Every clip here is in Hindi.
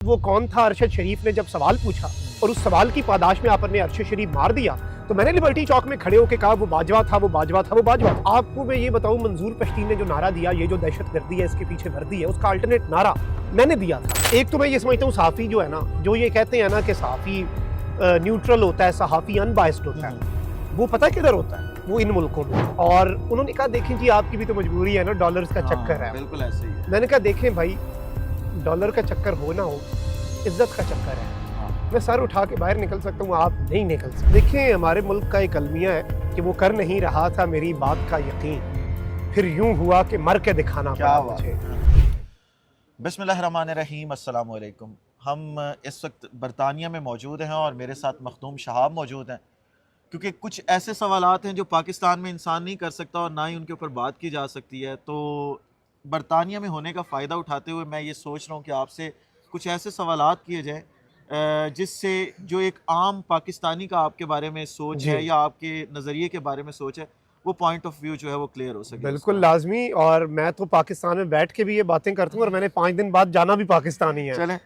वो कौन था अरशद शरीफ ने जब सवाल पूछा और उस सवाल की पादाश में आपने अरशद शरीफ मार दिया, तो मैंने लिबर्टी चौक में खड़े होकर कहा वो बाजवा था, वो बाजवा था, वो बाजवा था। आपको मैं ये बताऊं, मंजूर पश्तीन ने जो नारा दिया, ये जो दहशतगर्दी है इसके पीछे वर्दी है, उसका अल्टरनेट नारा मैंने दिया था। एक तो मैं ये समझता हूँ सहाफ़ी जो है ना, जो ये कहते हैं ना कि सहाफ़ी न्यूट्रल होता है, सहाफ़ी अनबायस्ड होता है, वो पता किधर होता है? वो इन मुल्कों में। और उन्होंने कहा देखें जी आपकी भी तो मजबूरी है ना, डॉलर्स का चक्कर है। बिल्कुल ऐसे ही है। मैंने कहा देखें भाई, डॉलर का चक्कर हो ना हो, इज्जत का चक्कर है। मैं सर उठा के बाहर निकल सकता हूँ, आप नहीं निकल सकते। देखिए हमारे मुल्क का एक अलमिया है कि वो कर नहीं रहा था मेरी बात का यकीन, फिर यूं हुआ कि मर के दिखाना पड़ा मुझे। बिस्मिल्लाहिर्रहमानिर्रहीम, अस्सलाम वालेकुम। हम इस वक्त बरतानिया में मौजूद हैं और मेरे साथ मखदूम शहाब मौजूद हैं, क्योंकि कुछ ऐसे सवालात हैं जो पाकिस्तान में इंसान नहीं कर सकता और ना ही उनके ऊपर बात की जा सकती है। तो बरतानिया में होने का फ़ायदा उठाते हुए मैं ये सोच रहा हूँ कि आपसे कुछ ऐसे सवालात किए जाएँ जिससे जो एक आम पाकिस्तानी का आपके बारे में सोच है या आपके नज़रिए के बारे में सोच है, वो पॉइंट ऑफ व्यू जो है वो क्लियर हो सके। बिल्कुल लाजमी। और मैं तो पाकिस्तान में बैठ के भी ये बातें करता हूँ और मैंने 5 दिन बाद जाना भी पाकिस्तान ही है। चलें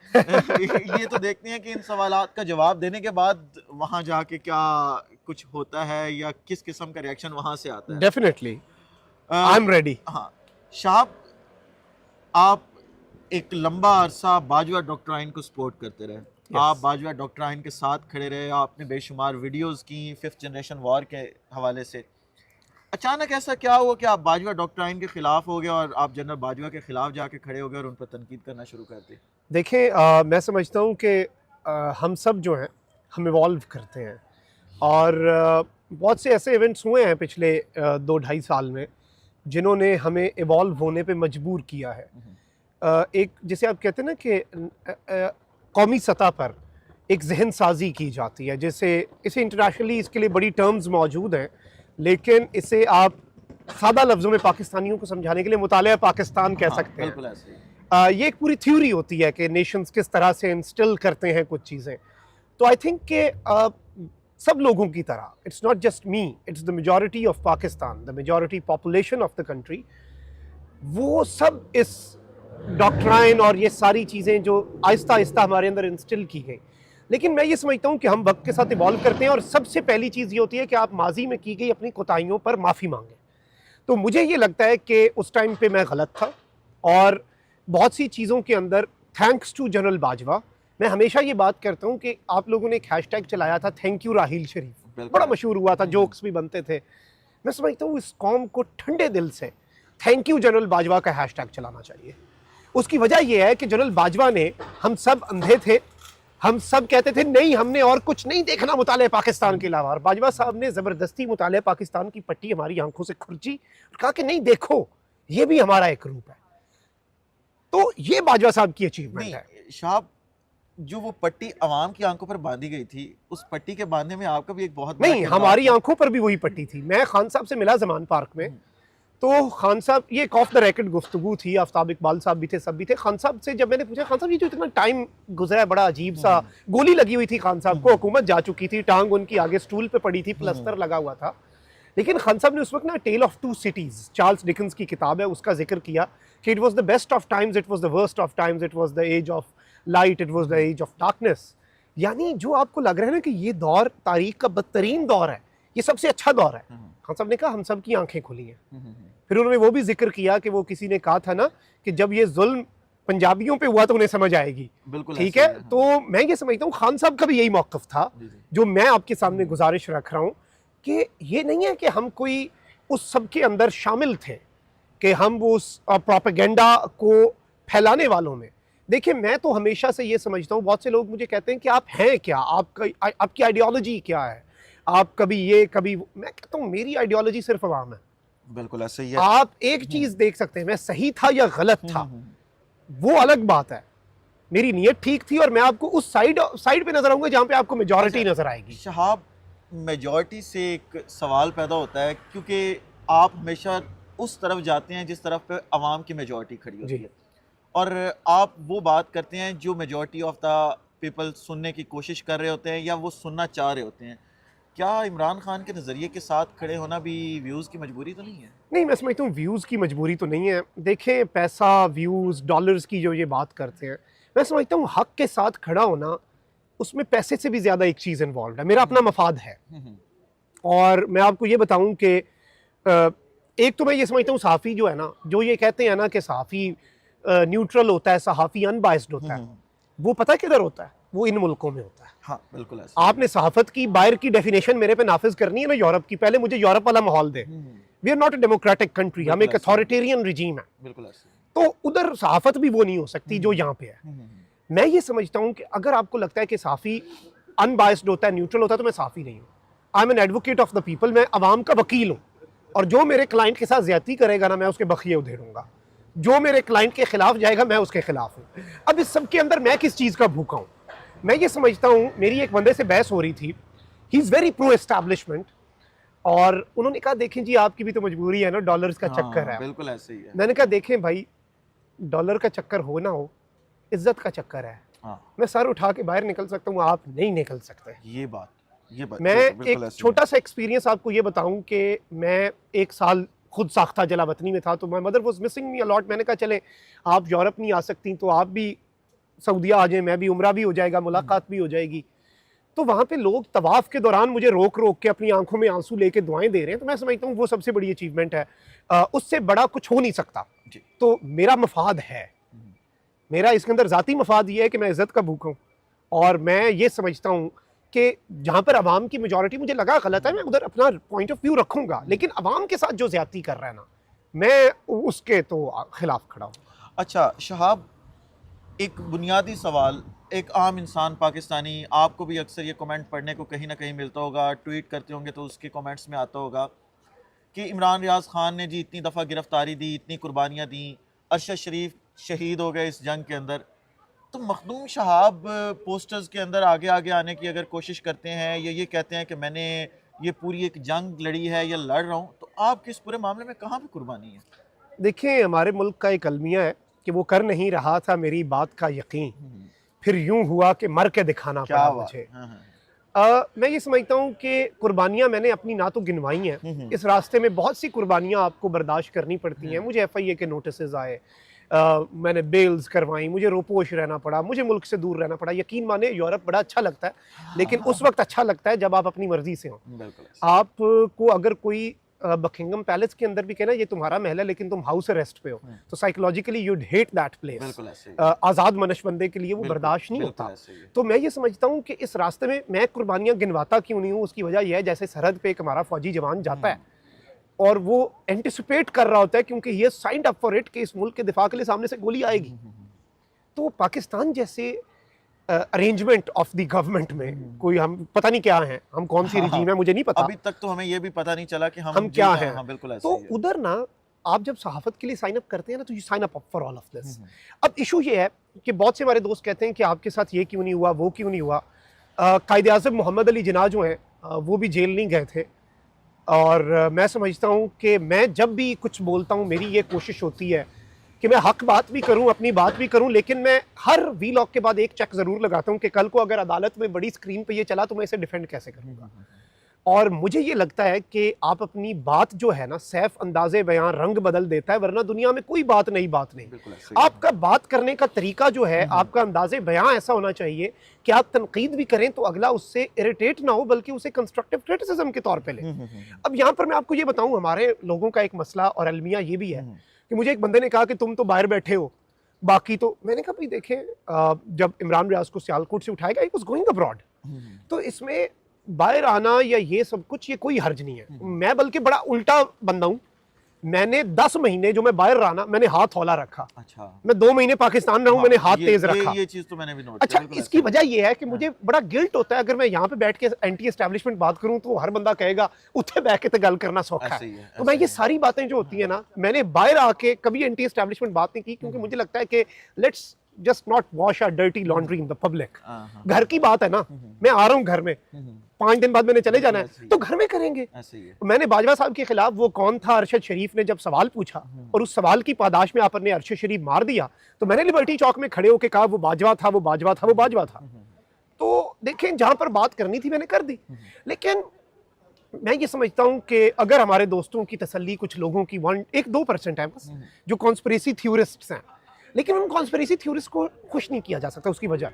ये तो देखते हैं कि इन सवालात का जवाब देने के बाद वहाँ जाके क्या कुछ होता है या किस किस्म का रिएक्शन वहाँ से आता है। Definitely I am ready. हाँ शाहब, आप एक लंबा अरसा बाजवा डॉक्ट्राइन को सपोर्ट करते रहे। आप बाजवा डॉक्ट्राइन के साथ खड़े रहे, आपने बेशुमार वीडियोस की 5th जनरेशन वॉर के हवाले से। अचानक ऐसा क्या हुआ कि आप बाजवा डॉक्ट्राइन के खिलाफ हो गए और आप जनरल बाजवा के खिलाफ जाके खड़े हो गए और उन पर तनकीद करना शुरू कर दी? देखिए मैं समझता हूँ कि हम सब जो हैं हम इवॉल्व करते हैं और बहुत से ऐसे इवेंट्स हुए हैं पिछले 2-2.5 साल में जिन्होंने हमें इवॉल्व होने पे मजबूर किया है। एक जिसे आप कहते हैं ना कि कौमी सतह पर एक जहन साजी की जाती है, जैसे इसे इंटरनेशनली इसके लिए बड़ी टर्म्स मौजूद हैं, लेकिन इसे आप सादा लफ्ज़ों में पाकिस्तानियों को समझाने के लिए मुतालिया पाकिस्तान कह सकते हैं। बिल्कुल ऐसे ही। ये एक पूरी थ्योरी होती है कि नेशंस किस तरह से इंस्टिल करते हैं कुछ चीज़ें। तो आई थिंक कि सब लोगों की तरह, it's not just me, it's the majority of Pakistan, the majority population of the country, वो सब इस डॉक्ट्राइन और ये सारी चीज़ें जो आहिस्ता आहिस्ता हमारे अंदर इंस्टिल की गई। लेकिन मैं ये समझता हूँ कि हम वक्त के साथ इवॉल्व करते हैं और सबसे पहली चीज़ ये होती है कि आप माजी में की गई अपनी कोताहियों पर माफ़ी मांगें। तो मुझे ये लगता है कि उस टाइम पे मैं गलत था और बहुत सी चीज़ों के अंदर थैंक्स टू जनरल बाजवा, मैं हमेशा ये बात करता हूँ कि आप लोगों ने एक हैशटैग चलाया था थैंक यू राहील शरीफ, बड़ा मशहूर हुआ था, जोक्स भी बनते थे। मैं समझता हूँ इस कौम को ठंडे दिल से थैंक यू जनरल बाजवा का हैशटैग चलाना चाहिए। उसकी वजह यह है कि जनरल बाजवा ने, हम सब अंधे थे, हम सब कहते थे नहीं हमने और कुछ नहीं देखना मुताले पाकिस्तान के अलावा, और बाजवा साहब ने ज़बरदस्ती मुताले पाकिस्तान की पट्टी हमारी आंखों से खुरची और कहा कि नहीं देखो ये भी हमारा एक रूप है। तो ये बाजवा साहब की अचीवमेंट है। शाहब, जो वो पट्टी अवाम की आंखों पर बांधी गई थी, उस पट्टी के बांधने में आपका भी एक बहुत नहीं, हमारी आंखों पर भी वही पट्टी थी। मैं खान साहब से मिला जमान पार्क में, तो खान साहब, ये एक ऑफ द रेकॉर्ड गुफ्तगू थी, आफ्ताब इकबाल साहब भी थे, सब भी थे। खान साहब से जब मैंने पूछा खान साहब ये जो इतना टाइम गुजरा है बड़ा अजीब सा, गोली लगी हुई थी खान साहब को, हुकूमत जा चुकी थी, टांग उनकी आगे स्टूल पे पड़ी थी, प्लस्तर लगा हुआ था, लेकिन खान साहब ने उस वक्त ना tale of two cities, Charles Dickens की किताब है, उसका जिक्र किया कि it was the best of times, it was the worst of times, it was the age of light, it was the age of darkness. यानी जो आपको लग रहा है ना कि ये दौर तारीख का बदतरीन दौर है, ये सबसे अच्छा दौर है, खान साहब ने कहा हम सब की आंखें खुली हैं। फिर उन्होंने वो भी जिक्र किया कि वो किसी ने कहा था ना कि जब ये जुल्म पंजाबियों पे हुआ तो उन्हें समझ आएगी। ठीक है, तो मैं ये समझता हूँ खान साहब का भी यही मौक़िफ़ था जो मैं आपके सामने गुजारिश रख रहा हूँ कि ये नहीं है कि हम कोई उस सब के अंदर शामिल थे, कि हम वो उस प्रोपेगेंडा को फैलाने वालों में। देखिए मैं तो हमेशा से ये समझता हूँ, बहुत से लोग मुझे कहते हैं कि आप हैं क्या, आपकी आइडियोलॉजी क्या है, आप कभी ये कभी वो। मैं कहता हूँ मेरी आइडियोलॉजी सिर्फ अवाम है। बिल्कुल ऐसे ही है। आप एक चीज देख सकते हैं, मैं सही था या गलत था वो अलग बात है, मेरी नीयत ठीक थी और मैं आपको उस साइड पे नजर आऊंगा जहां पे आपको मेजॉरिटी नजर आएगी। शहाब, मेजॉरिटी से एक सवाल पैदा होता है क्योंकि आप हमेशा उस तरफ जाते हैं जिस तरफ पे अवाम की मेजॉरिटी खड़ी होती है, और आप वो बात करते हैं जो मेजॉरिटी ऑफ द पीपल सुनने की कोशिश कर रहे होते हैं या वो सुनना चाह रहे होते हैं। क्या इमरान खान के नज़रिए के साथ खड़े होना भी व्यूज़ की मजबूरी तो नहीं है? नहीं, मैं समझता हूँ व्यूज़ की मजबूरी तो नहीं है। देखें पैसा, व्यूज़, डॉलर्स की जो ये बात करते हैं, मैं समझता हूँ हक के साथ खड़ा होना, उसमें पैसे से भी ज़्यादा एक चीज़ इन्वॉल्व है, मेरा अपना मफाद है। और मैं आपको ये बताऊँ कि एक तो मैं ये समझता हूँ सहाफ़ी जो है ना, जो ये कहते हैं ना कि सहाफ़ी न्यूट्रल होता है, सहाफ़ी अनबायस्ड होता है, वो पता है किधर होता है? वो इन मुल्कों में होता है। हाँ बिल्कुल ऐसा। आपने सहाफ़त की बाहर की डेफिनेशन मेरे पे नाफिज करनी है ना यूरोप की, पहले मुझे यूरोप वाला माहौल दे। We are not a democratic country, हम एक अथॉरिटेरियन रिजीम है, बिल्कुल ऐसा। तो उधर सहाफ़त भी वो नहीं हो सकती जो यहाँ पे है। मैं ये समझता हूँ कि अगर आपको लगता है कि सहाफ़ी अनबायस्ड होता है, न्यूट्रल होता है, तो मैं सहाफ़ी नहीं हूँ। I am an advocate of the people, मैं अवाम का वकील हूँ, और जो मेरे क्लाइंट के साथ ज्यादती करेगा ना, मैं उसके बखिए उधेड़ूंगा। जो मेरे क्लाइंट के खिलाफ जाएगा, मैं उसके खिलाफ हूँ। अब इस सब के अंदर मैं किस चीज़ का भूखा हूँ? मैं ये समझता हूँ, मेरी एक बंदे से बहस हो रही थी, he is very pro establishment, और उन्होंने कहा देखें जी आपकी भी तो मजबूरी है ना, डॉलर्स का चक्कर है। बिल्कुल ऐसे ही है। मैंने कहा देखें भाई, डॉलर का चक्कर हो ना हो, इज्जत का चक्कर है। मैं सर उठा के बाहर निकल सकता हूँ, आप नहीं निकल सकते। ये बात मैं एक छोटा सा एक्सपीरियंस आपको ये बताऊं कि मैं एक साल खुद साख्ता जला वतनी में था, तो my mother was missing me a lot. मैंने कहा चले आप यूरोप नहीं आ सकती तो आप भी सऊदीया आ जाएं, मैं भी उम्रा भी हो जाएगा, मुलाकात भी हो जाएगी। तो वहाँ पे लोग तवाफ के दौरान मुझे रोक रोक के अपनी आंखों में आंसू लेके दुआएं दे रहे हैं, तो मैं समझता हूँ वो सबसे बड़ी अचीवमेंट है। उससे बड़ा कुछ हो नहीं सकता। तो मेरा मफाद है, मेरा इसके अंदर ज़ाती मफाद ये है कि मैं इज़्ज़त का भूखा हूँ, और मैं ये समझता हूँ कि जहाँ पर अवाम की मेजॉरिटी मुझे लगा गलत है, मैं उधर अपना पॉइंट ऑफ व्यू रखूंगा, लेकिन अवाम के साथ जो ज्यादती कर रहा है ना, मैं उसके तो खिलाफ खड़ा हूँ। अच्छा शहाब, एक बुनियादी सवाल, एक आम इंसान पाकिस्तानी, आपको भी अक्सर ये कमेंट पढ़ने को कहीं ना कहीं मिलता होगा, ट्वीट करते होंगे तो उसके कमेंट्स में आता होगा कि इमरान रियाज खान ने जी इतनी दफ़ा गिरफ्तारी दी, इतनी कुर्बानियाँ दी, अरशद शरीफ शहीद हो गए इस जंग के अंदर, तो मखदूम शहाब पोस्टर्स के अंदर आगे आगे आने की अगर कोशिश करते हैं या ये कहते हैं कि मैंने ये पूरी एक जंग लड़ी है या लड़ रहा हूँ, तो आपके इस पूरे मामले में कहाँ पे कुर्बानी है? देखिए, हमारे मुल्क का एक अलमिया है कि वो कर नहीं रहा था मेरी बात का यकीन, फिर यूं हुआ कि मर के दिखाना पड़ा मुझे। मैं ये समझता हूँ कि कुर्बानियाँ मैंने अपनी ना तो गिनवाई हैं, इस रास्ते में बहुत सी कुर्बानियाँ आपको बर्दाश्त करनी पड़ती हैं। मुझे FIA के नोटिस आए, मैंने बेल्स करवाई, मुझे रोपोश रहना पड़ा, मुझे मुल्क से दूर रहना पड़ा। यकीन माने यूरोप बड़ा अच्छा लगता है, लेकिन उस वक्त अच्छा लगता है जब आप अपनी मर्जी से हो। आपको अगर कोई बकिंगम पैलेस के अंदर भी कहना ये तुम्हारा महल है लेकिन तुम हाउस अरेस्ट पे हो, तो psychologically you'd hate that place. आज़ाद मनश बंदे के लिए वो बर्दाश्त नहीं होता। तो मैं ये समझता हूँ कि इस रास्ते में मैं कुर्बानियाँ गिनवाता क्यों नहीं हूँ, उसकी वजह यह है जैसे सरहद पे एक हमारा फौजी जवान जाता है और वो एंटिसिपेट कर रहा होता है क्योंकि ये साइंड अप फॉर इट कि इस मुल्क के दिफा के लिए सामने से गोली आएगी। तो पाकिस्तान जैसे अरेंजमेंट ऑफ द गवर्नमेंट में कोई हम पता नहीं क्या है, हम कौन सी रिजीम है मुझे नहीं पता, अभी तक तो हमें ये भी पता नहीं चला कि हम क्या हैं। हाँ, बिल्कुल ऐसे तो ही है। उधर ना आप जब सहाफत के लिए साइन अप करते हैं ना, तो you sign up for all of this. अब इशू ये है कि बहुत से हमारे दोस्त कहते हैं कि आपके साथ ये क्यों नहीं हुआ, वो क्यों नहीं हुआ। कायद आज़म मोहम्मद अली जिन्ना जो हैं वो भी जेल नहीं गए थे, और मैं समझता हूँ कि मैं जब भी कुछ बोलता हूँ मेरी ये कोशिश होती है कि मैं हक बात भी करूं, अपनी बात भी करूं, लेकिन मैं हर वीलॉग के बाद एक चेक जरूर लगाता हूं कि कल को अगर अदालत में बड़ी स्क्रीन पे ये चला तो मैं इसे डिफेंड कैसे करूंगा। और मुझे ये लगता है कि आप अपनी बात जो है ना, सैफ अंदाजे बयां रंग बदल देता है, वरना दुनिया में कोई बात नहीं। आपका बात करने का तरीका जो है, आपका अंदाजे बयां ऐसा होना चाहिए कि आप तनकीद भी करें तो अगला उससे इरिटेट ना हो, बल्कि उसे कंस्ट्रक्टिव क्रिटिसिज्म के तौर पे ले। अब यहाँ पर मैं आपको ये बताऊं, हमारे लोगों का एक मसला और अलमिया ये भी है कि मुझे एक बंदे ने कहा कि तुम तो बाहर बैठे हो, बाकी तो मैंने कहा भाई देखें, जब इमरान रियाज को सियालकोट से उठाएगा, ही वाज गोइंग अब्रॉड, तो इसमें बाहर आना या ये सब कुछ ये कोई हर्ज नहीं है। मैं बल्कि बड़ा उल्टा बंदा हूं, मैंने 10 महीने जो मैं बाहर रहा ना, मैंने हाथ हौला रखा। अच्छा। मैं 2 महीने पाकिस्तान रहा हूं, मैंने हाथ तेज रखा। ये चीज तो मैंने भी नोट किया। अच्छा, इसकी वजह ये है कि मुझे बड़ा गिल्ट होता है अगर मैं यहाँ पे बैठ के एंटी एस्टैब्लिशमेंट बात करूं तो हर बंदा कहेगा उत्थे बैठ के तो गल करना सौखा है। तो मैं ये सारी बातें जो होती है ना, मैंने बाहर आके कभी एंटी एस्टैब्लिशमेंट बात नहीं की, क्योंकि मुझे लगता है कि let's just not wash our dirty laundry in the public. घर की बात है ना, मैं आ रहा हूँ घर में, 5 दिन बाद मैंने चले जाना है, तो घर में करेंगे। मैंने बाजवा साहब के खिलाफ, वो कौन था, अरशद शरीफ ने जब सवाल पूछा और उस सवाल की पादाश में आपने अरशद शरीफ मार दिया, तो मैंने लिबर्टी चौक में खड़े होकर कहा वो बाजवा था, वो बाजवा था, वो बाजवा था। तो देखें, जहां पर बात करनी थी मैंने कर दी। लेकिन मैं ये समझता हूं कि अगर हमारे दोस्तों की तसल्ली कुछ लोगों की 1-2% है बस, जो कॉन्स्पिरेसी थ्योरिस्ट्स हैं, लेकिन उन कॉन्स्पिरेसी थ्योरिस्ट को खुश नहीं किया जा सकता। उसकी वजह,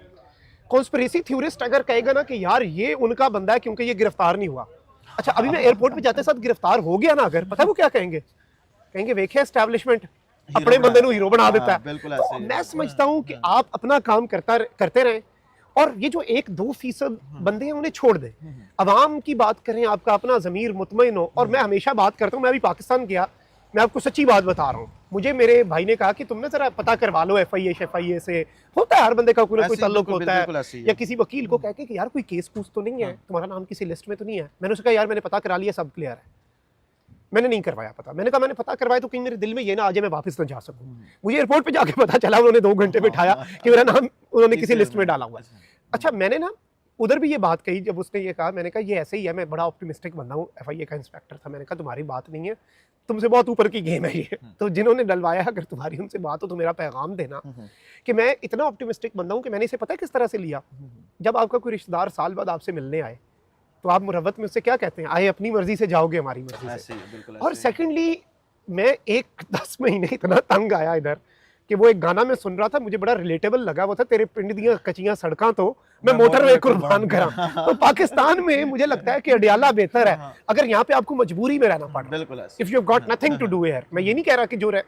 कॉन्स्पिरेसी थ्योरिस्ट अगर कहेगा ना कि यार ये उनका बंदा है क्योंकि ये गिरफ्तार नहीं हुआ, अच्छा अभी मैं एयरपोर्ट पे जाते साथ गिरफ्तार हो गया ना, अगर पता है वो क्या कहेंगे, कहेंगे वेखे एस्टैब्लिशमेंट अपने बंदे को हीरो बना देता है। बिल्कुल तो मैं समझता हूँ कि आप अपना काम करते रहें, और ये जो 1-2% बंदे हैं उन्हें छोड़ दें, अवाम की बात करें, आपका अपना ज़मीर मुतमईन हो। और मैं हमेशा बात करता हूँ, मैं अभी पाकिस्तान गया, मैं आपको सच्ची बात बता रहा हूँ, मुझे मेरे भाई ने कहा कि तुम ना जरा पता करवा लो FIA से, होता है हर बंदे का कोई ना कोई ताल्लुक होता है, या किसी वकील को कह के कि यार कोई केस कूस तो नहीं है, तुम्हारा नाम किसी लिस्ट में तो नहीं है। मैंने उससे कहा यार मैंने पता करा लिया, सब क्लियर है। मैंने नहीं करवाया पता, मैंने कहा मैंने पता करवाया तो कहीं मेरे दिल में ये ना आ जाए मैं वापस ना जा सकूं। मुझे एयरपोर्ट पे जाके पता चला, उन्होंने 2 घंटे बिठाया कि मेरा नाम उन्होंने किसी लिस्ट में डाला हुआ है। अच्छा मैंने ना उधर भी ये बात कही, जब उसने ये कहा, मैंने कहा ये ऐसे ही है, मैं बड़ा ऑप्टिमिस्टिक बंदा हूँ, FIA का इंस्पेक्टर था, मैंने कहा तुम्हारी बात नहीं है, तुमसे बहुत ऊपर की गेम है ये। तो जिन्होंने डलवाया, अगर तुम्हारी उनसे बात हो तो मेरा पैगाम देना कि मैं इतना ऑप्टिमिस्टिक बंदा हूँ कि मैंने इसे पता है किस तरह से लिया। जब आपका कोई रिश्तेदार साल बाद आपसे मिलने आए तो आप मुरव्वत में उससे क्या कहते हैं, आए अपनी मर्जी से जाओगे हमारी मर्जी से। और सेकेंडली मैं 10 महीने इतना तंग आया इधर कि वो एक गाना मैं सुन रहा था, मुझे बड़ा रिलेटेबल लगा, वो था तेरे पिंड दियां कच्चियां सड़कां तो मैं मोटरवे कुर्बान करा। तो पाकिस्तान में मुझे लगता है कि अडियाला बेहतर है अगर यहाँ पे आपको मजबूरी में रहना पड़ रहा है, if you got nothing to do here. मैं ये नहीं कह रहा कि जो रहे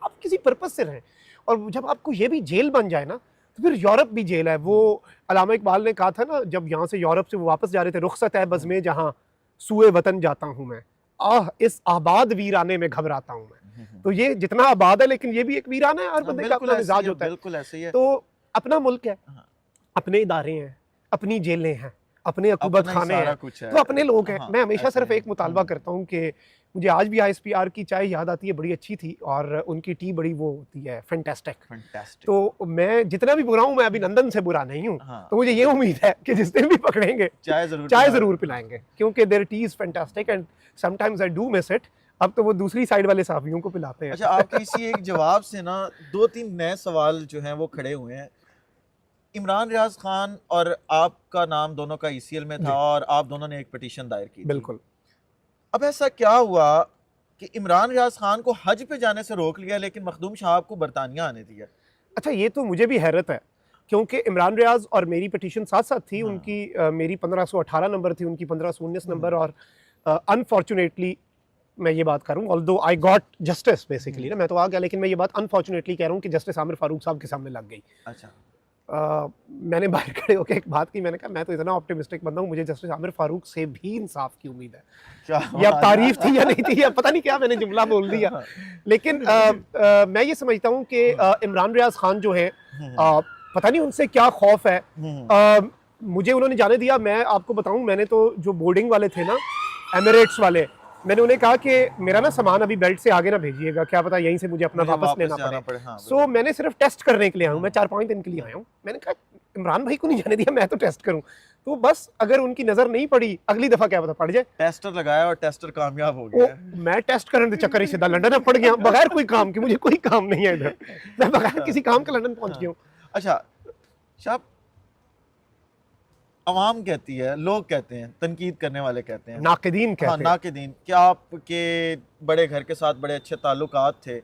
आप किसी पर्पज से रहें, और जब आपको ये भी जेल बन जाए ना तो फिर यूरोप भी जेल है। वो अल्लामा इकबाल ने कहा था ना, जब यहाँ से यूरोप से वो वापस जा रहे थे, रुखसत है बज़्म जहाँ सूए वतन जाता हूँ मैं, आह इस आबाद वीराने में घबराता हूँ मैं। तो ये जितना आबाद है लेकिन ये भी एक वीराना है, हर बंदे का अपना मिजाज होता है। बिल्कुल ऐसे ही है। तो अपना मुल्क है, अपने इदारे हैं, अपनी जेलें हैं, अपने अकूबत खाने हैं, तो अपने लोग हैं। मैं हमेशा सिर्फ एक मुतालबा करता हूँ कि मुझे आज भी ISPR की चाय याद आती है, बड़ी अच्छी थी, और उनकी टी बड़ी वो होती है फैंटास्टिक। तो मैं जितना भी बुरा हूँ, मैं अभिनंदन से बुरा नहीं हूँ। तो मुझे ये उम्मीद है कि जिस दिन भी पकड़ेंगे चाय जरूर पिलाएंगे, क्योंकि their tea is fantastic and sometimes I do miss it. अब तो वो दूसरी साइड वाले साफियों को पिलाते हैं। अच्छा, आपके इसी एक जवाब से ना 2-3 नए सवाल जो हैं वो खड़े हुए हैं। इमरान रियाज खान और आपका नाम दोनों का ECL में था, और आप दोनों ने एक पिटीशन दायर की। बिल्कुल। अब ऐसा क्या हुआ कि इमरान रियाज खान को हज पे जाने से रोक लिया, लेकिन मखदूम साहब को बरतानिया आने दिया? अच्छा, ये तो मुझे भी हैरत है, क्योंकि इमरान रियाज और मेरी पिटीशन साथ साथ थी। उनकी मेरी 1518 नंबर थी, उनकी 1519 नंबर। और अनफॉर्चुनेटली मैं ये बात करूँ, although I got justice basically ना, मैं तो आ गया, लेकिन मैं ये बात अनफॉर्चुनेटली कह रहा हूँ कि जस्टिस आमिर फारूक साहब के सामने लग गई। अच्छा। मैंने बाहर खड़े होकर एक बात की, मैंने कहा मैं तो इतना ऑप्टिमिस्टिक बंदा हूँ, मुझे जस्टिस आमिर फारूक से भी इंसाफ की उम्मीद है। या तारीफ थी या नहीं थी, या पता नहीं क्या मैंने जुमला बोल दिया, लेकिन मैं ये समझता हूँ कि इमरान रियाज खान जो है, पता नहीं उनसे क्या खौफ है। मुझे उन्होंने जाने दिया। मैं आपको बताऊं, मैंने तो जो बोर्डिंग वाले थे ना, एमिरेट्स वाले, मैंने उन्हें कहा कि मेरा ना सामान अभी बेल्ट से आगे ना भेजिएगा, क्या पता यहीं से मुझे अपना वापस लेना पड़े। सो मैंने सिर्फ टेस्ट करने के लिए आया हूँ, मैं 4-5 दिन के लिए आया हूँ। मैंने कहा इमरान भाई को नहीं जाने दिया, मैं तो टेस्ट करूँ, तो बस अगर उनकी नजर नहीं पड़ी अगली दफा क्या पता पड़ जाए। टेस्टर लगाया और टेस्टर कामयाब हो गया। मैं टेस्ट करने के चक्कर ही सीधा लंदन पड़ गया, बगैर कोई काम के। मुझे कोई काम नहीं है इधर, मैं बगैर किसी काम के लंदन पहुंच गया हूँ। अच्छा शाह, अवाम कहती है, लोग कहते हैं, तनकीद करने वाले कहते हैं, नाकिदीन कहते हैं, नाकिदीन, कि आपके बड़े घर के साथ बड़े अच्छे ताल्लुकात थे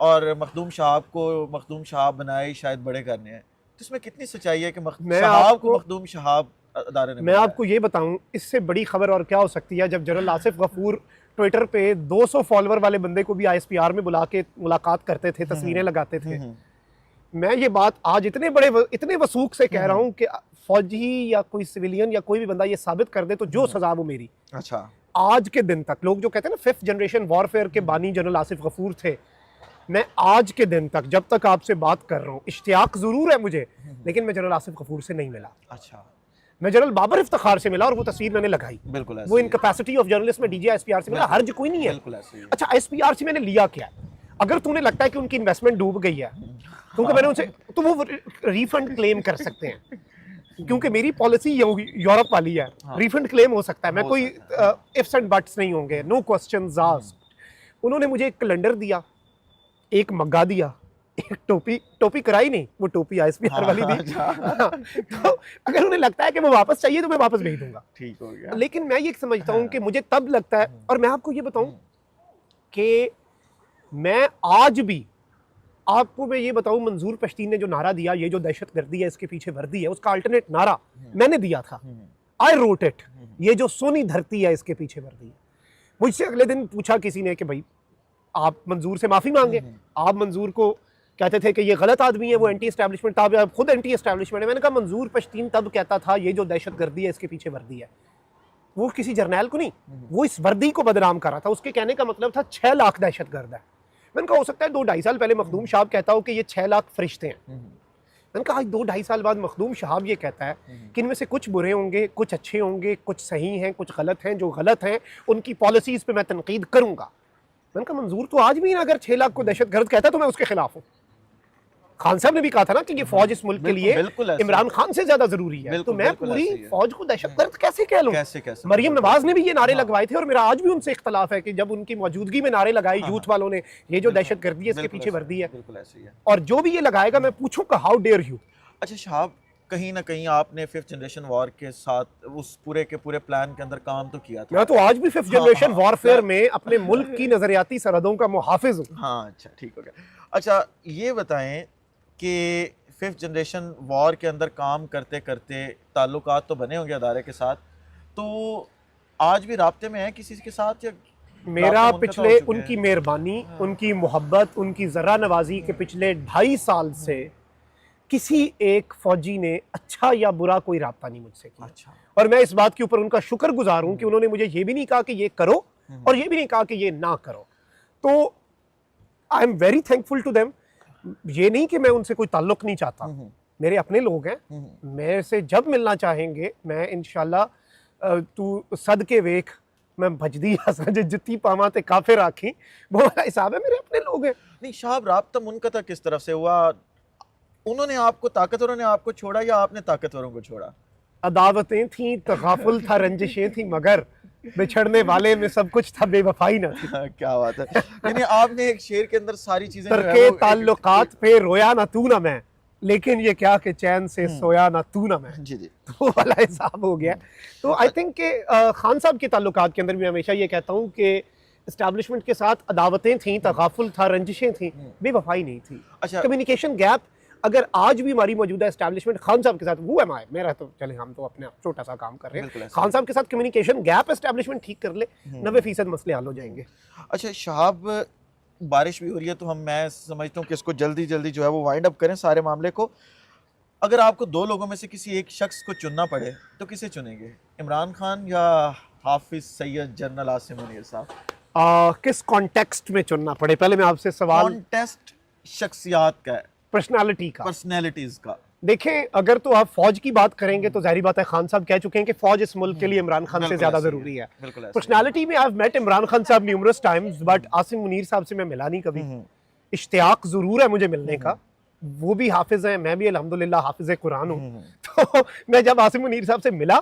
और मखदूम साहब को मखदूम साहब बनाए शायद बड़े करने हैं, तो इसमें कितनी सच्चाई है कि मखदूम साहब अदारे ने? मैं आपको ये बताऊं, इससे बड़ी खबर और क्या हो सकती है, जब जनरल आसिफ गफूर ट्विटर पे 200 फॉलोअर वाले बंदे को भी ISPR में बुला के मुलाकात करते थे, तस्वीरें लगाते थे। मैं ये बात आज इतने वसूख से कह रहा हूँ कि फौजी या कोई सिविलियन या कोई भी बंदा ये साबित कर दे तो जो सजा वो मेरी। अच्छा, आज के दिन तक लोग जो कहते हैं ना 5th जनरेशन वॉरफेयर के बानी जनरल आसिफ गफूर थे, मैं आज के दिन तक जब तक आपसे बात कर रहा हूँ, इश्तियाक जरूर है मुझे, लेकिन मैं जनरल आसिफ गफूर से नहीं मिला। अच्छा, मैं जनरल बाबर इफ्तिखार से मिला और वो तस्वीर मैंने लगाई। बिल्कुल वो इनकैपेसिटी ऑफ जर्नलिस्ट में DG ISPR से मिला, हर्ज कोई नहीं है। अच्छा, ISPR से मैंने लिया क्या? अगर तूने लगता है कि उनकी इन्वेस्टमेंट डूब गई है, क्योंकि मैंने उनसे, तो वो रिफंड क्लेम कर सकते हैं, क्योंकि मेरी पॉलिसी यूरोप वाली है। रिफंड क्लेम हो सकता है, मैं कोई इफ्स एंड बट्स नहीं होंगे, नो क्वेश्चंस आस्क्ड। उन्होंने मुझे एक कैलेंडर दिया, एक मग्गा दिया, एक टोपी कराई नहीं, वो टोपी ISPR वाली दी। तो अगर उन्हें लगता है कि वो वापस चाहिए तो मैं वापस भेज दूंगा, ठीक हो गया। लेकिन मैं ये समझता हूँ कि मुझे तब लगता है, और मैं आपको ये बताऊं कि मैं आज भी आपको मैं ये बताऊं, मंजूर पश्तीन ने जो नारा दिया, ये जो दहशतगर्दी है इसके पीछे वर्दी है, उसका अल्टरनेट नारा मैंने दिया था, आई रोट इट। ये जो सोनी धरती है इसके पीछे वर्दी है। मुझसे अगले दिन पूछा किसी ने कि भाई आप मंजूर से माफी मांगे, आप मंजूर को कहते थे कि ये गलत आदमी है, वो एंटी एस्टैब्लिशमेंट था, आप खुद एंटी एस्टैब्लिशमेंट है। मैंने कहा मंजूर पश्तीन तब कहता था ये जो दहशतगर्दी है इसके पीछे वर्दी है, वो किसी जर्नैल को नहीं, वो इस वर्दी को बदनाम कर रहा था। उसके कहने का मतलब था 6 लाख दहशतगर्द है। मैंने कहा हो सकता है 2-2.5 साल पहले मखदूम शहाब कहता हो कि ये 6 लाख फरिश्ते हैं। मैंने कहा आज 2-2.5 साल बाद मखदूम शहाब ये कहता है कि इनमें से कुछ बुरे होंगे, कुछ अच्छे होंगे, कुछ सही हैं, कुछ गलत हैं। जो गलत हैं उनकी पॉलिसीज पे मैं तनकीद करूंगा। मैंने कहा मंजूर तो आज भी अगर 6 लाख को दहशतगर्द कहता है तो मैं उसके खिलाफ हूँ। खान साहब ने भी कहा था ना कि ये फौज इस मुल्क के लिए इमरान खान से ज्यादा जरूरी है, तो मैं पूरी फौज को दहशतगर्द कैसे कह लूं? कैसे? मरियम नवाज ने भी ये नारे लगवाए थे और मेरा आज भी उनसे इख्तलाफ है कि जब उनकी मौजूदगी में नारे लगाए यूथ वालों ने, ये जो दहशतगर्दी है इसके पीछे वर्दी है। बिल्कुल ऐसे ही है। और जो भी ये लगाएगा मैं पूछूंगा हाउ डेयर यू। अच्छा शहाब, कहीं ना कहीं आपने 5th जनरेशन वॉर के साथ उस पूरे के पूरे प्लान के अंदर काम तो किया था। मैं तो आज भी 5th जनरेशन वॉरफेयर में अपने मुल्क की नजरियाती सरहदों का मुहाफिज हूँ। हाँ अच्छा ठीक हो गया। अच्छा ये बताएं कि 5th जनरेशन वॉर के अंदर काम करते करते ताल्लुकात तो बने होंगे अदारे के साथ, तो आज भी राब्ते में है किसी के साथ या मेरा पिछले उनकी मेहरबानी, उनकी मोहब्बत, उनकी ज़रा नवाजी के पिछले 2.5 साल से किसी एक फौजी ने अच्छा या बुरा कोई राब्ता नहीं मुझसे किया। अच्छा। और मैं इस बात के ऊपर उनका शुक्रगुजार हूँ कि उन्होंने मुझे ये भी नहीं कहा कि ये करो और ये भी नहीं कहा कि ये ना करो। तो I am very thankful to them. ये नहीं कि मैं उनसे कोई ताल्लुक नहीं चाहता, मेरे अपने लोग हैं, मेरे से जब मिलना चाहेंगे मैं इंशाल्लाह तू सद के वेख मैं भजदी हसन जितनी पावा ते काफिर आखी, वो वाला हिसाब है। मेरे अपने लोग हैं। नहीं शहाब, राब्ता मुनक़ता किस तरफ से हुआ? उन्होंने आपको, ताकतवरों ने आपको छोड़ा या आपने ताकतवरों को छोड़ा? अदावतें थी, तगाफुल था, रंजिशें थी, मगर बिछड़ने वाले में सब कुछ था, बेवफाई ना थी। क्या बात है। यानी आपने एक शेर के अंदर सारी चीजें तरके ताल्लुकात पे रोया ना तू ना मैं, लेकिन ये क्या कि चैन से सोया ना तू ना मैं। जी जी। तो वाला हिसाब हो गया। तो आई थिंक के खान साहब के ताल्लुकात के अंदर भी हमेशा ये कहता हूँ कि एस्टैब्लिशमेंट के साथ अदावतें थी, तगाफुल था, रंजिशें थी, बेवफाई नहीं थी। अच्छा। कम्युनिकेशन गैप अगर आज भी हमारी मौजूदा एस्टैब्लिशमेंट खान साहब के साथ, वो एम आई मेरा तो चले, हम तो अपने छोटा सा काम कर रहे हैं, खान साहब के साथ कम्युनिकेशन गैप एस्टैब्लिशमेंट ठीक कर ले, 90% मसले हल हो जाएंगे। अच्छा शहाब, बारिश भी हो रही है तो मैं समझता हूँ कि इसको जल्दी जल्दी जो है वो वाइंड अप करें सारे मामले को। अगर आपको 2 लोगों में से किसी एक शख्स को चुनना पड़े तो किसे चुनेंगे, इमरान खान या हाफिज सैयद जनरल आसिम मुनीर साहब? किस कॉन्टेक्स्ट में चुनना पड़े? पहले मैं आपसे सवाल, कॉन्टेस्ट शख्सियात का है, पर्सनालिटी का, पर्सनैलिटीज का। देखें अगर तो आप फौज की बात करेंगे तो जाहिर बात है खान साहब कह चुके हैं कि फौज इस मुल्क के लिए इमरान खान से ज्यादा जरूरी है। पर्सनालिटी में I have met Imran Khan साहब numerous times, but Asim Munir साहब से मैं मिला नहीं कभी। इश्तियाक जरूर है मुझे मिलने का, वो भी हाफिज हैं, मैं भी अल्हम्दुलिल्लाह हाफिज कुरान हूँ। तो मैं जब आसिम मुनीर साहब से मिला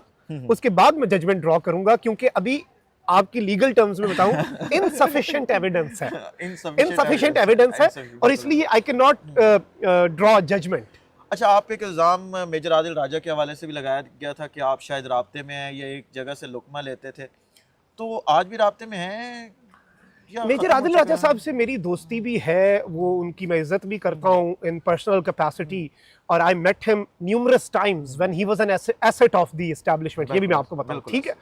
उसके बाद मैं जजमेंट ड्रॉ करूंगा, क्योंकि अभी आपकी लीगल टर्म्स में बताऊं इनसफिशिएंट एविडेंस है, इनसफिशिएंट एविडेंस है, और इसलिए I can not draw judgement. अच्छा, आप एक इल्ज़ाम मेजर आदिल राजा के हवाले से भी लगाया गया था कि आप शायद राब्ते में हैं या एक जगह से लुकमा लेते थे, तो आज भी राब्ते में हैं? मेजर आदिल राजा साहब से मेरी दोस्ती भी है, वो उनकी मैं इज्जत भी करता हूँ इन पर्सनल कैपेसिटी, और I met him numerous times when he was an asset of the establishment, ये भी मैं आपको बताऊँ, ठीक है,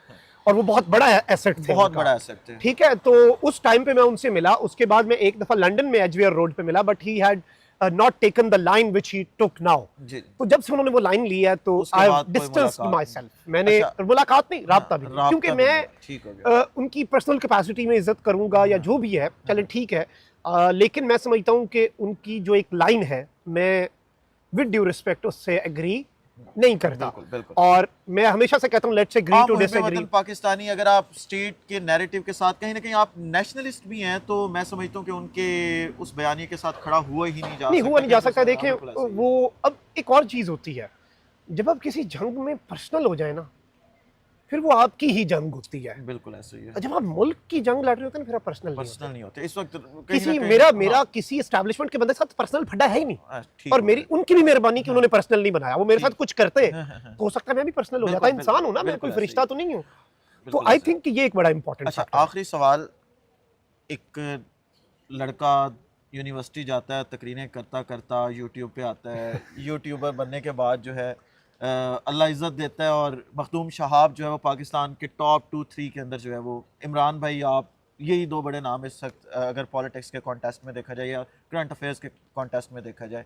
और वो बहुत बड़ा एसेट थे, बहुत बड़ा एसेट थे, ठीक है। तो उस टाइम पे मैं उनसे मिला, उसके बाद मैं एक दफा लंदन में एजवेयर रोड पे मिला, but he had not taken the line which he took now. तो जब से उन्होंने वो लाइन ली है तो I have distanced my self, मैंने मुलाकात नहीं, राब्ता भी, क्योंकि मैं उनकी पर्सनल कैपेसिटी में इज्जत करूंगा या जो भी है, चले ठीक है, लेकिन मैं समझता हूं कि उनकी जो एक लाइन है मैं विद ड्यू रिस्पेक्ट उससे एग्री नहीं करता। बिल्कुल। और मैं हमेशा से कहता हूं let's agree to disagree. Pakistani, अगर आप स्टेट के नैरेटिव के साथ कहीं ना कहीं आप नेशनलिस्ट भी हैं, तो मैं समझता हूं कि उनके उस बयानी के साथ खड़ा हुआ ही नहीं जा सकता। देखें वो अब एक और चीज होती है, जब आप किसी जंग में पर्सनल हो जाए ना, फिर वो आपकी ही जंग होती है। बिल्कुल ऐसे ही है। जब आप मुल्क की जंग लड़ रहे होते हैं ना, फिर आप पर्सनल नहीं होते। इस वक्त किसी मेरा किसी एस्टैब्लिशमेंट के बंदे के साथ पर्सनल फड्डा है ही नहीं, और मेरी उनकी भी मेहरबानी कि उन्होंने पर्सनल नहीं बनाया, वो मेरे साथ कुछ करते तो हो सकता है मैं भी पर्सनल हो जाता, इंसान हूं ना मैं, कोई फरिश्ता तो नहीं हूं। तो आई थिंक कि ये एक बड़ा इंपॉर्टेंट। अच्छा, आखिरी सवाल, एक लड़का यूनिवर्सिटी जाता है, तकरीरें करता करता यूट्यूब पे आता है, यूट्यूबर बनने के बाद जो है अल्लाह इज़्ज़त देता है और मखदूम शहाब जो है वो पाकिस्तान के टॉप 2-3 के अंदर जो है वो, इमरान भाई आप, यही दो बड़े नाम इस वक्त अगर पॉलिटिक्स के कॉन्टेस्ट में देखा जाए या करंट अफेयर्स के कॉन्टेस्ट में देखा जाए।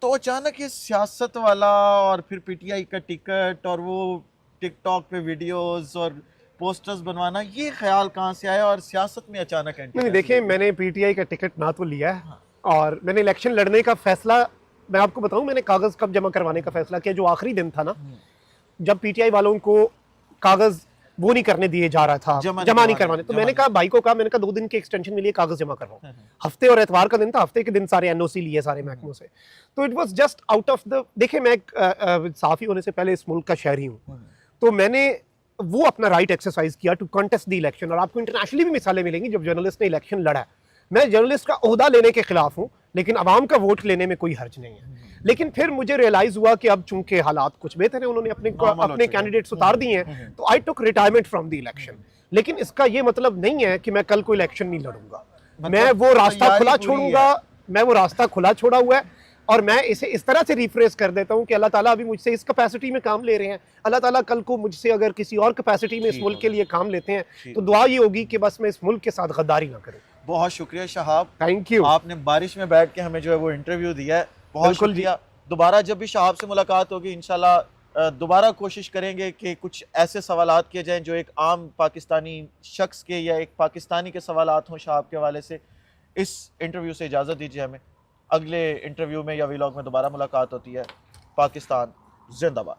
तो अचानक ये सियासत वाला और फिर पीटीआई का टिकट और वो टिकटॉक पे वीडियोस और पोस्टर्स बनवाना, ये ख्याल कहाँ से आया और सियासत में अचानक एंट्री? नहीं देखिए, मैंने पीटीआई का टिकट ना तो लिया है और मैंने इलेक्शन लड़ने का फैसला, मैं आपको बताऊं मैंने कागज़ कब जमा करवाने का फैसला किया, जो आखिरी दिन था ना जब पीटीआई वालों को कागज़ वो नहीं करने दिए जा रहा था, जमा नहीं करवाने, तो मैंने कहा भाई को कहा, मैंने कहा 2 दिन के एक्सटेंशन के लिए कागज़ जमा करवाओ। हफ्ते और एतवार का दिन था, हफ्ते के दिन सारे एनओसी लिए सारे महकमों से। तो it was just out of the, देखिए मैं सहाफ़ी होने से पहले इस मुल्क का शहरी हूँ, तो मैंने वो अपना राइट एक्सरसाइज किया टू कंटेस्ट द इलेक्शन। और आपको इंटरनेशनली भी मिसालें मिलेंगी जब जर्नलिस्ट ने इलेक्शन लड़ा है। मैं जर्नलिस्ट का ओहदा लेने के खिलाफ हूँ, लेकिन आवाम का वोट लेने में कोई हर्ज नहीं है। लेकिन फिर मुझे रियलाइज हुआ कि अब चूंकि हालात कुछ बेहतर है, उन्होंने अपने कैंडिडेट्स उतार दिए हैं, तो आई टुक रिटायरमेंट फ्रॉम द इलेक्शन। लेकिन इसका ये मतलब नहीं है कि मैं कल को इलेक्शन नहीं लड़ूंगा, मैं वो रास्ता खुला छोड़ूंगा, मैं वो रास्ता खुला छोड़ा हुआ है। और मैं इसे इस तरह से रिफ्रेश कर देता हूं कि अल्लाह ताला अभी मुझसे इस कैपेसिटी में काम ले रहे हैं, अल्लाह ताला कल को मुझसे अगर किसी और कैपेसिटी में इस मुल्क के लिए काम लेते हैं, तो दुआ ये होगी कि बस मैं इस मुल्क के साथ गद्दारी ना करूं। बहुत शुक्रिया शहाब, थैंक यू। आपने बारिश में बैठ के हमें जो है वो इंटरव्यू दिया है, बहुत शुक्रिया। दोबारा जब भी शहाब से मुलाकात होगी इंशाल्लाह दोबारा कोशिश करेंगे कि कुछ ऐसे सवालात किए जाएं जो एक आम पाकिस्तानी शख्स के या एक पाकिस्तानी के सवालात हों शहाब के हवाले से। इस इंटरव्यू से इजाज़त दीजिए हमें, अगले इंटरव्यू में या व्लॉग में दोबारा मुलाकात होती है। पाकिस्तान जिंदाबाद।